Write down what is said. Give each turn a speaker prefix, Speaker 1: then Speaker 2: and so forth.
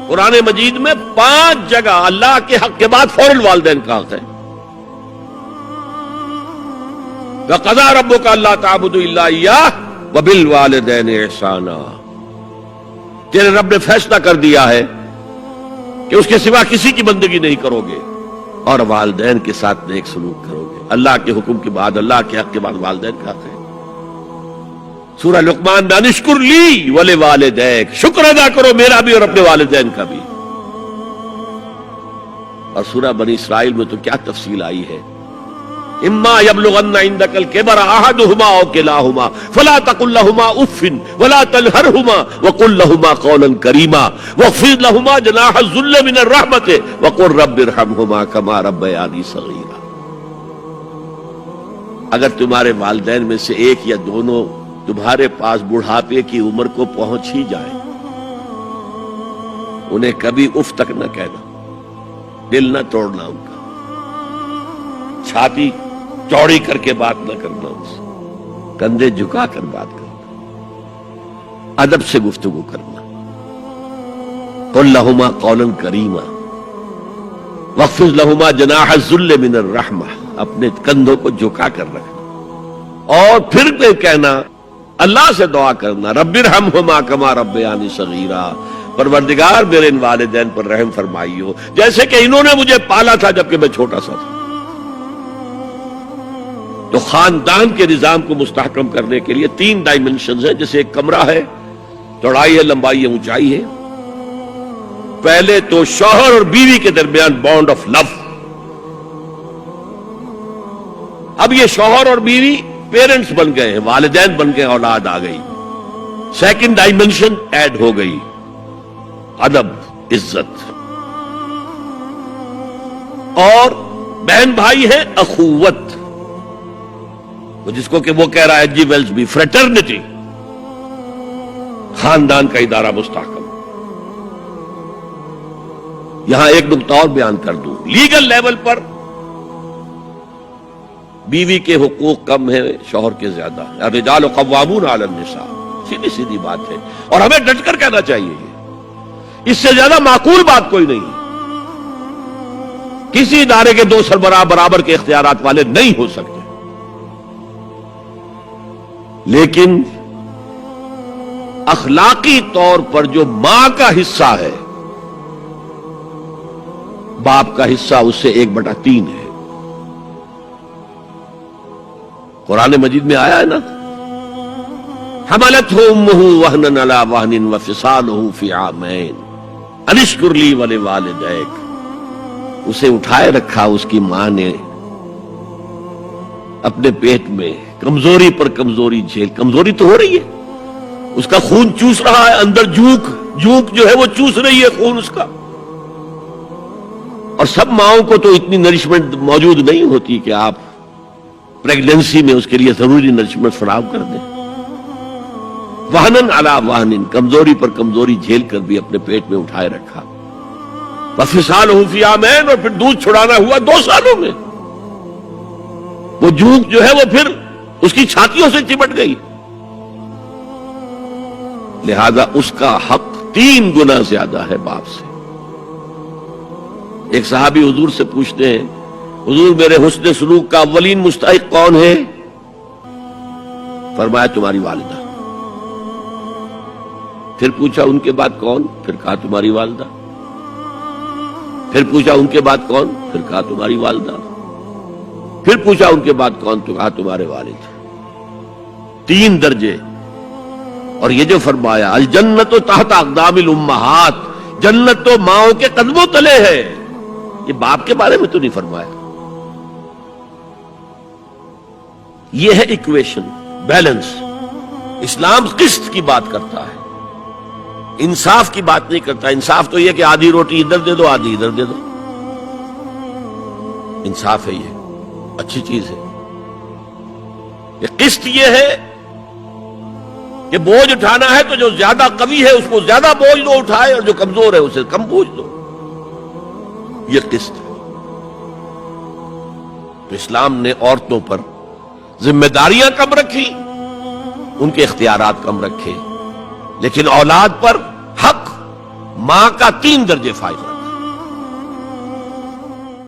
Speaker 1: قرآن مجید میں 5 جگہ اللہ کے حق کے بعد فوراً والدین کا حق ہے. وَقَضَىٰ رَبُّكَ أَلَّا تَعْبُدُوا إِلَّا إِيَّاهُ وَبِالْوَالِدَيْنِ إِحْسَانًا. تیرے رب نے فیصلہ کر دیا ہے کہ اس کے سوا کسی کی بندگی نہیں کرو گے اور والدین کے ساتھ نیک سلوک کرو گے. اللہ کے حکم کے بعد، اللہ کے حق کے بعد والدین کا حق ہے. سورہ لقمان میں انشکر لی ولوالدیک، شکر ادا کرو میرا بھی اور اپنے والدین کا بھی. اور سورہ بنی اسرائیل میں تو کیا تفصیل آئی ہے. اما یبلغن عندک الکبر احدہما او کلاہما فلا تقل لهما اف ولا تنہرهما وقل لهما قولا کریما واخفض لهما جناح الذل من الرحمۃ وقل رب ارحمهما كما ربیانی صغیرا. اگر تمہارے والدین میں سے ایک یا دونوں تمہارے پاس بڑھاپے کی عمر کو پہنچ ہی جائے، انہیں کبھی اف تک نہ کہنا، دل نہ توڑنا ان کا، چھاتی چوڑی کر کے بات نہ کرنا، ان سے کندھے جھکا کر بات کرنا، ادب سے گفتگو کرنا. قل لهما قولا کریما واخفض لهما جناح الذل من الرحمہ، اپنے کندھوں کو جھکا کر رکھنا. اور پھر پہ کہنا، اللہ سے دعا کرنا، رب ارحمہما کما ربیانی صغیرا، پروردگار میرے ان والدین پر رحم فرمائیو جیسے کہ انہوں نے مجھے پالا تھا جبکہ میں چھوٹا سا تھا. تو خاندان کے نظام کو مستحکم کرنے کے لیے 3 ڈائمنشنز ہیں. جیسے ایک کمرہ ہے، چوڑائی ہے، لمبائی ہے، اونچائی ہے. پہلے تو شوہر اور بیوی کے درمیان بانڈ آف لو. اب یہ شوہر اور بیوی پیرنٹس بن گئے ہیں، والدین بن گئے، اولاد آ گئی. سیکنڈ ڈائمنشن ایڈ ہو گئی، ادب، عزت. اور بہن بھائی ہے، اخوت، جس کو کہ وہ کہہ رہا ہے جی ویلز بھی، فریٹرنٹی. خاندان کا ادارہ مستحکم. یہاں ایک نقطہ اور بیان کر دوں. لیگل لیول پر بیوی کے حقوق کم ہیں، شوہر کے زیادہ. الرجال قوامون علی النساء، سیدھی سیدھی بات ہے اور ہمیں ڈٹ کر کہنا چاہیے. اس سے زیادہ معقول بات کوئی نہیں. کسی ادارے کے 2 سربراہ برابر کے اختیارات والے نہیں ہو سکتے. لیکن اخلاقی طور پر جو ماں کا حصہ ہے، باپ کا حصہ اس سے 1/3 ہے. قرآن مجید میں آیا ہے نا، حملتہ امہ وہنا علی وہن وفصالہ فی عامین ان اشکر لی ولوالدیک. اسے اٹھائے رکھا اس کی ماں نے اپنے پیٹ میں، کمزوری پر کمزوری جھیل. کمزوری تو ہو رہی ہے، اس کا خون چوس رہا ہے اندر، جھوک جو ہے وہ چوس رہی ہے خون اس کا. اور سب ماؤں کو تو اتنی نرشمنٹ موجود نہیں ہوتی کہ آپ پریگننسی میں اس کے لیے ضروری نرشمنٹ فراہم کر دیں. وہنن علی وہن، کمزوری پر کمزوری جھیل کر بھی اپنے پیٹ میں اٹھائے رکھا. وفصالہ فی عامین، اور پھر دودھ چھڑانا ہوا 2 سالوں میں. وہ جھوک جو ہے وہ پھر اس کی چھاتیوں سے چمٹ گئی. لہذا اس کا حق 3 گنا زیادہ ہے باپ سے. ایک صحابی حضور سے پوچھتے ہیں، حضور میرے حسن سلوک کا اولین مستحق کون ہے؟ فرمایا تمہاری والدہ. پھر پوچھا ان کے بعد کون؟ پھر کہا تمہاری والدہ. پھر پوچھا ان کے بعد کون؟ پھر کہا تمہاری والدہ. پھر پوچھا ان کے بعد کون؟ تو کہا تمہارے والد. 3 درجے. اور یہ جو فرمایا الجنت تحت اقدام الامہات، جنت تو ماؤں کے قدموں تلے ہے، یہ باپ کے بارے میں تو نہیں فرمایا. یہ ہے ایکویشن، بیلنس. اسلام قسط کی بات کرتا ہے، انصاف کی بات نہیں کرتا. انصاف تو یہ کہ آدھی روٹی ادھر دے دو، آدھی ادھر دے دو. انصاف ہے، یہ اچھی چیز ہے. یہ قسط یہ ہے کہ بوجھ اٹھانا ہے تو جو زیادہ قوی ہے اس کو زیادہ بوجھ دو اٹھائے، اور جو کمزور ہے اسے کم بوجھ دو. یہ قسط ہے. تو اسلام نے عورتوں پر ذمہ داریاں کم رکھی، ان کے اختیارات کم رکھے، لیکن اولاد پر حق ماں کا 3 درجے فائدہ.